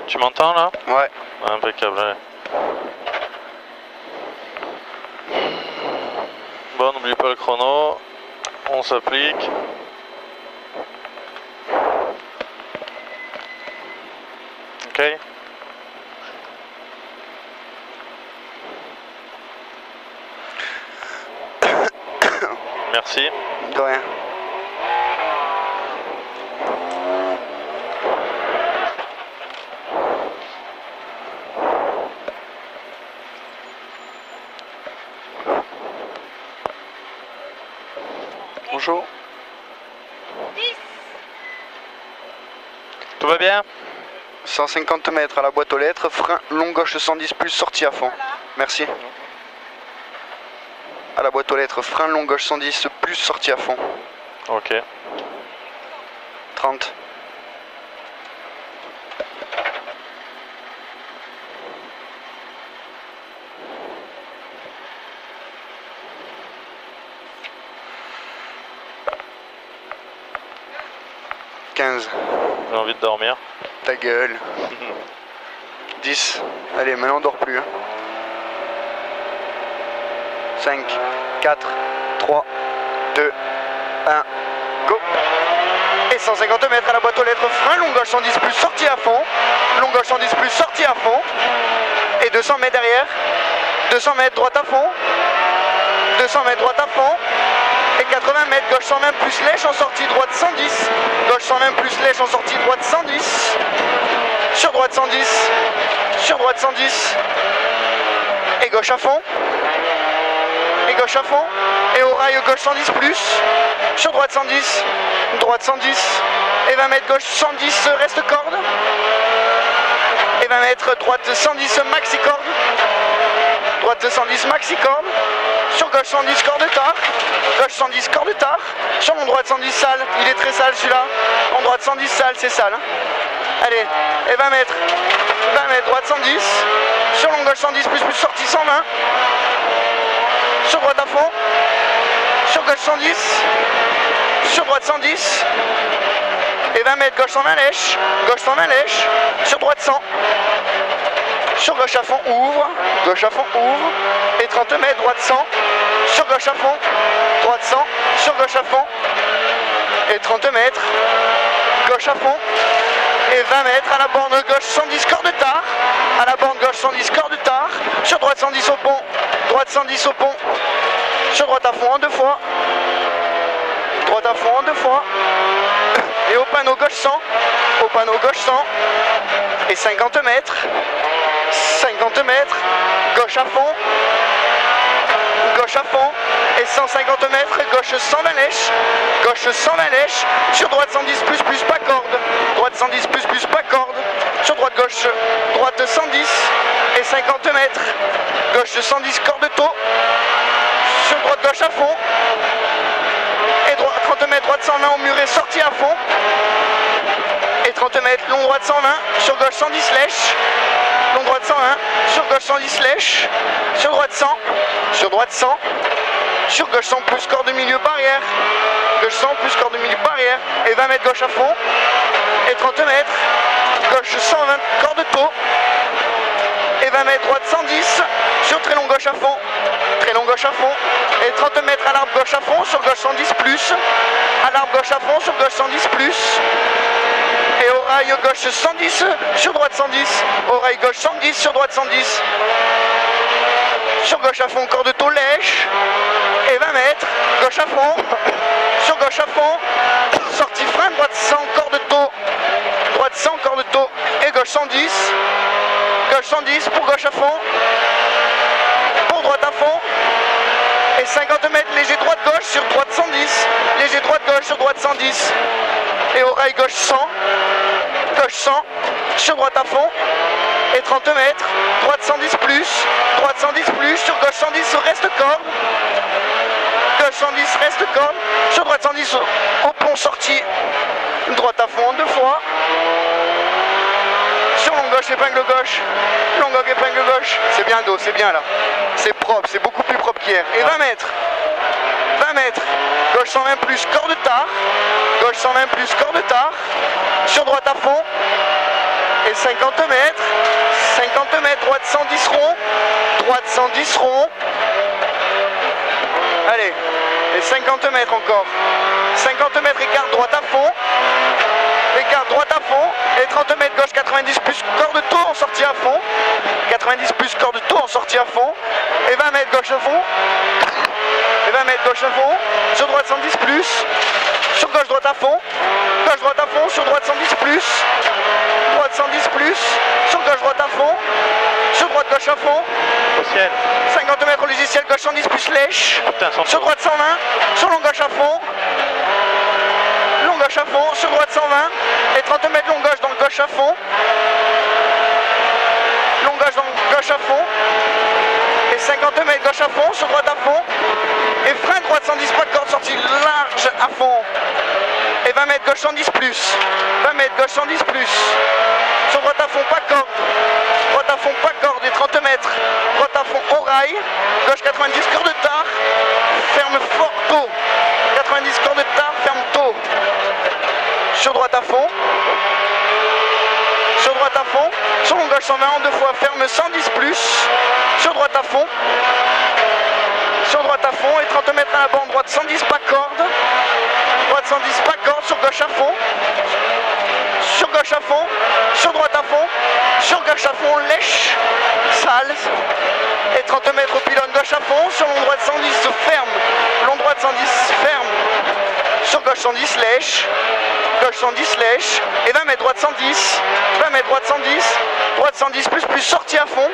Tu m'entends là? Ouais. Impeccable, allez. Bon, n'oublie pas le chrono. On s'applique. Ok. Merci. De rien. Bonjour. Tout va bien? 150 mètres à la boîte aux lettres, frein long gauche 110 plus, sortie à fond. Merci. À la boîte aux lettres, frein long gauche 110 plus, sortie à fond. Ok. 30. J'ai envie de dormir. Ta gueule. 10. Allez, maintenant on dort plus. Hein. 5, 4, 3, 2, 1, go. Et 150 mètres à la boîte aux lettres, frein, long gauche 110 plus, sortie à fond. Long gauche 110 plus, sortie à fond. Et 200 mètres derrière. 200 mètres droite à fond. 200 mètres droite à fond. Et 80 mètres, gauche 120 plus lèche en sortie, droite 110. Gauche 120 plus lèche en sortie, droite 110. Sur droite 110. Sur droite 110. Et gauche à fond. Et gauche à fond. Et au rail gauche 110 plus. Sur droite 110. Droite 110. Et 20 mètres gauche 110 reste corde. Et 20 mètres droite 110 maxi corde. Droite 110 maxi corde. Sur gauche 110 corde tard. Gauche 110 corde tard. Sur mon droite 110 sale. Il est très sale celui-là. En droite 110 sale, c'est sale. Hein. Allez, et 20 mètres. 20 mètres droite 110. Sur mon gauche 110 plus sortie 120. Sur droite à fond. Sur gauche 110. Sur droite 110. Et 20 mètres gauche 120 lèche. Gauche 120 lèche. Sur droite 100. Sur gauche à fond, ouvre. Gauche à fond, ouvre. Et 30 mètres, droite 100. Sur gauche à fond. Droite 100. Sur gauche à fond. Et 30 mètres. Gauche à fond. Et 20 mètres à la borne gauche 110 corde tard. À la borne gauche 110 corde tard. Sur droite 110 au pont. Droite 110 au pont. Sur droite à fond en 2 fois. Droite à fond en 2 fois. Et au panneau gauche 100. Au panneau gauche 100. Et 50 mètres. 50 mètres. Gauche à fond. Gauche à fond. Et 150 mètres. Gauche 120 lèche. Gauche 120 lèche. Sur droite 110 plus pas corde. Droite 110 plus pas corde. Sur droite gauche. Droite 110. Et 50 mètres. Gauche 110 corde tôt. Sur droite gauche à fond. Et 30 mètres droite 120 au muret sortie à fond. Et 30 mètres long droite 120. Sur gauche 110 lèche. Long droite 120. Sur gauche 110 lèche. Sur droite 100. Sur droite 100. Sur gauche 100 plus corps de milieu barrière. Gauche 100 plus corps de milieu barrière. Et 20 mètres gauche à fond. Et 30 mètres. Gauche 120 corps de taux. Et 20 mètres droite 110. Sur très long gauche à fond. Très long gauche à fond. Et 30 mètres à l'arbre gauche à fond. Sur gauche 110 plus. À l'arbre gauche à fond. Sur gauche 110 plus. Et au rail gauche 110, sur droite 110. Au rail gauche 110, sur droite 110. Sur gauche à fond, corps de taux lèche. Et 20 mètres, gauche à fond. Sur gauche à fond. Sortie frein, droite 100, corps de taux. Droite 100, corps de taux. Et gauche 110. Gauche 110 pour gauche à fond. Pour droite à fond. Et 50 mètres, léger droite gauche sur droite 110. Léger droite gauche sur droite 110. Et au rail gauche 100, gauche 100, sur droite à fond, et 30 mètres, droite 110 plus, droite 110 plus, sur gauche 110 reste corde, gauche 110 reste corde, sur droite 110 au pont sorti, droite à fond 2 fois, sur long gauche épingle gauche, long gauche épingle gauche, c'est bien dos, c'est bien là, c'est propre, c'est beaucoup plus propre qu'hier, et 20 mètres. 20 mètres, gauche 120 plus, corde tard, gauche 120 plus, corde tard, sur droite à fond, et 50 mètres. 50 mètres, droite 110 rond. Droite 110 rond. Allez, et 50 mètres encore. 50 mètres, écart droite à fond. Écart droite à fond. Et 30 mètres gauche 90 plus corps de tour en sortie à fond. 90 plus corps de tour en sortie à fond. Et 20 mètres gauche à fond. Et 20 mètres gauche à fond. Sur droite 110 plus. Sur gauche droite à fond. Gauche droite à fond. Sur droite 110 plus. Droite 110 plus. Sur gauche droite à fond. Sur droite gauche à fond. Au ciel. 50 mètres au logiciel gauche 110 plus lèche. Putain, Sur droite 120. Sur long gauche à fond. Long gauche à fond. Sur droite 120. Et 30 mètres long gauche dans le gauche à fond. Long gauche dans le gauche à fond. Et 50 mètres gauche à fond. Sur droite à fond. Et frein droite 110 pas de corde sortie large à fond. Et 20 mètres gauche 110 plus. 20 mètres gauche 110 plus. Sur droite à fond pas corde. Droite à fond pas corde et 30 mètres. Droite à fond au rail. Gauche 90 corps de tard. Ferme fort tôt. 90 corps de tard, ferme tôt. Sur droite à fond. Sur droite à fond. Sur long gauche 120 en deux fois. Ferme 110 plus. Sur droite à fond. Sur droite à fond et 30 mètres à la bande. Droite 110 pas corde. Droite 110 pas corde. Sur gauche à fond. Sur gauche à fond. Sur droite à fond. Sur gauche à fond. Lèche. Sale. Et 30 mètres au pylône gauche à fond. Sur long droite 110 ferme. Long droite 110 ferme. Sur gauche 110 lèche. Gauche 110 lèche. Et 20 mètres droite 110. 20 mètres droite 110. Droite 110 plus sortie à fond.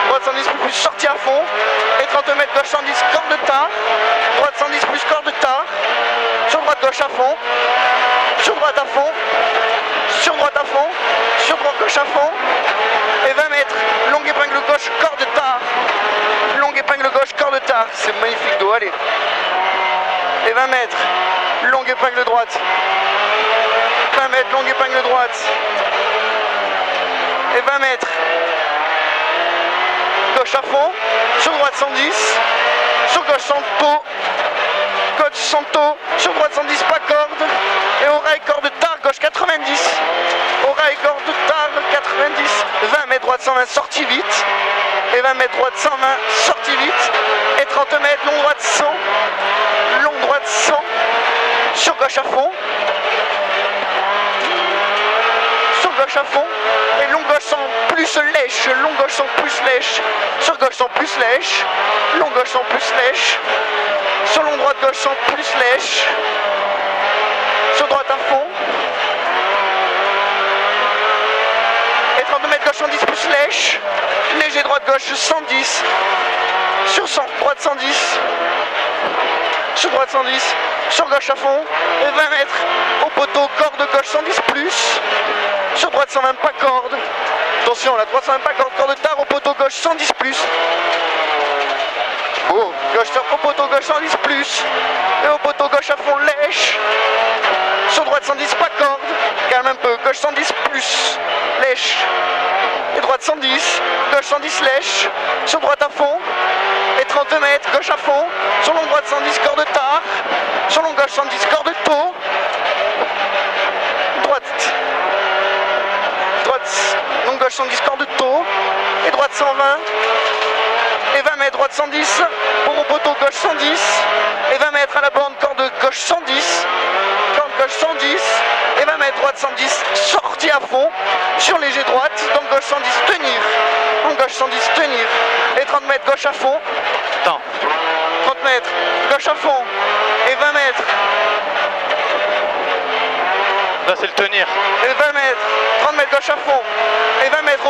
Droite 110 plus sortie à fond. Et 30 mètres gauche 110 corde de tard. Droite 110 plus corde de tard. Sur droite gauche à fond. Sur droite à fond. Sur droite à fond. Sur droite gauche à fond. Et 20 mètres. Longue épingle gauche corde de tard. Longue épingle gauche corde de tard. C'est magnifique d'eau. Allez. Et 20 mètres. Longue épingle droite. 20 mètres. Longue épingle droite. Et 20 mètres. Gauche à fond, sur droite 110, sur gauche 100 taux, gauche 100 taux, sur droite 110 pas corde, et au rail corde tard, gauche 90, au rail corde tard 90, 20 mètres droite 120 sortie vite, et 20 mètres droite 120 sortie vite, et 30 mètres long droite 100, long droite 100, sur gauche à fond, sur gauche à fond, et long gauche 100 plus lèche, long gauche 100 plus lèche, sur gauche 100 plus lèche, long gauche 100 plus lèche, sur long droite gauche 100 plus lèche, sur droite à fond, et 30 mètres gauche 110 plus lèche, léger droite gauche 110, sur 100, droite 110, sur droite 110, sur gauche à fond, et 20 mètres au poteau, corde gauche 110 plus, sur droite 120 pas corde, attention la droite 120 pas corde, corde tard au poteau gauche 110 plus, oh, gauche au poteau gauche 110 plus, et au poteau gauche à fond lèche, sur droite 110 pas corde, calme un peu, gauche 110 plus, lèche, et droite 110, gauche 110 lèche, sur droite à fond, et 30 mètres, gauche à fond, sur long droite 110 corde tard, sur long gauche 110 corde tôt, droite, long gauche 110 corde tôt, et droite 120, et 20 mètres droite 110, pour au poteau gauche 110, et 20 mètres à la bande corde gauche 110, corde gauche 110, et 20 mètres droite 110, sortie à fond, sur léger droite, donc gauche 110 tenir, long gauche 110 tenir, et 30 mètres gauche à fond, Attends. 30 mètres, gauche à fond, et 20 mètres, Là c'est le tenir. et 20 mètres, 30 mètres gauche à fond, et 20 mètres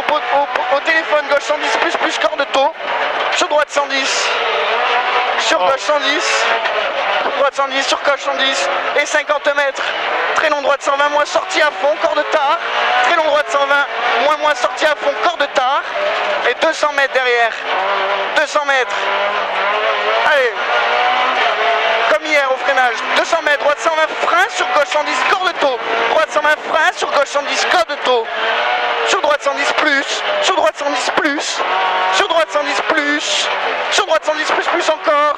au téléphone gauche 110 plus corde tôt, sur droite 110, sur gauche 110, droite 110, sur gauche 110, et 50 mètres, très long droite 120, moins sortie à fond, corde tard, très long droite 120, moins sortie à fond, corde tard, et 200 mètres derrière, 200 mètres, allez, comme hier au freinage, 200 mètres, droite 120, frein, sur gauche 110, corde tôt, droite 120, frein, sur gauche 110, corde tôt, sur droite 110 plus, sur droite 110 plus, sur droite 110 plus, sur droite 110 plus encore,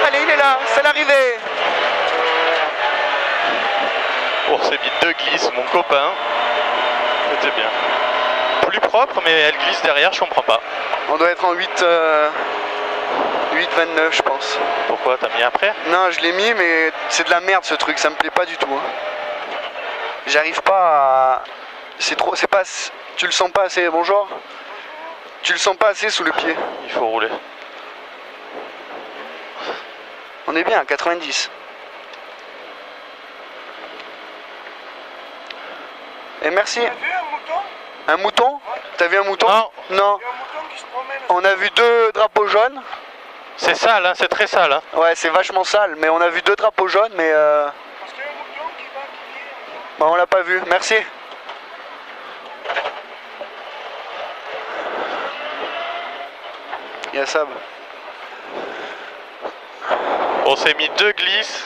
allez il est là, c'est l'arrivée. Oh, c'est mis deux glisses mon copain. c'était bien. Plus propre, mais elle glisse derrière, je comprends pas. On doit être en 8,29 je pense. Pourquoi t'as mis après? Non, je l'ai mis, mais c'est de la merde ce truc, ça me plaît pas du tout. Hein. J'arrive pas à... C'est trop... C'est pas... Tu le sens pas assez... Bonjour. Tu le sens pas assez sous le pied. Il faut rouler. On est bien à 90. Et merci. T'as vu un mouton? Un mouton? T'as vu un mouton? Non. Non. Il y a un mouton qui se promène. On a vu 2 drapeaux jaunes. C'est sale, hein, c'est très sale. Hein. Ouais, c'est vachement sale, mais on a vu 2 drapeaux jaunes, mais Parce qu'il y a un mouton qui va, qui vient. bah, on l'a pas vu. Merci. Il y a Sab. On s'est mis 2 glisses.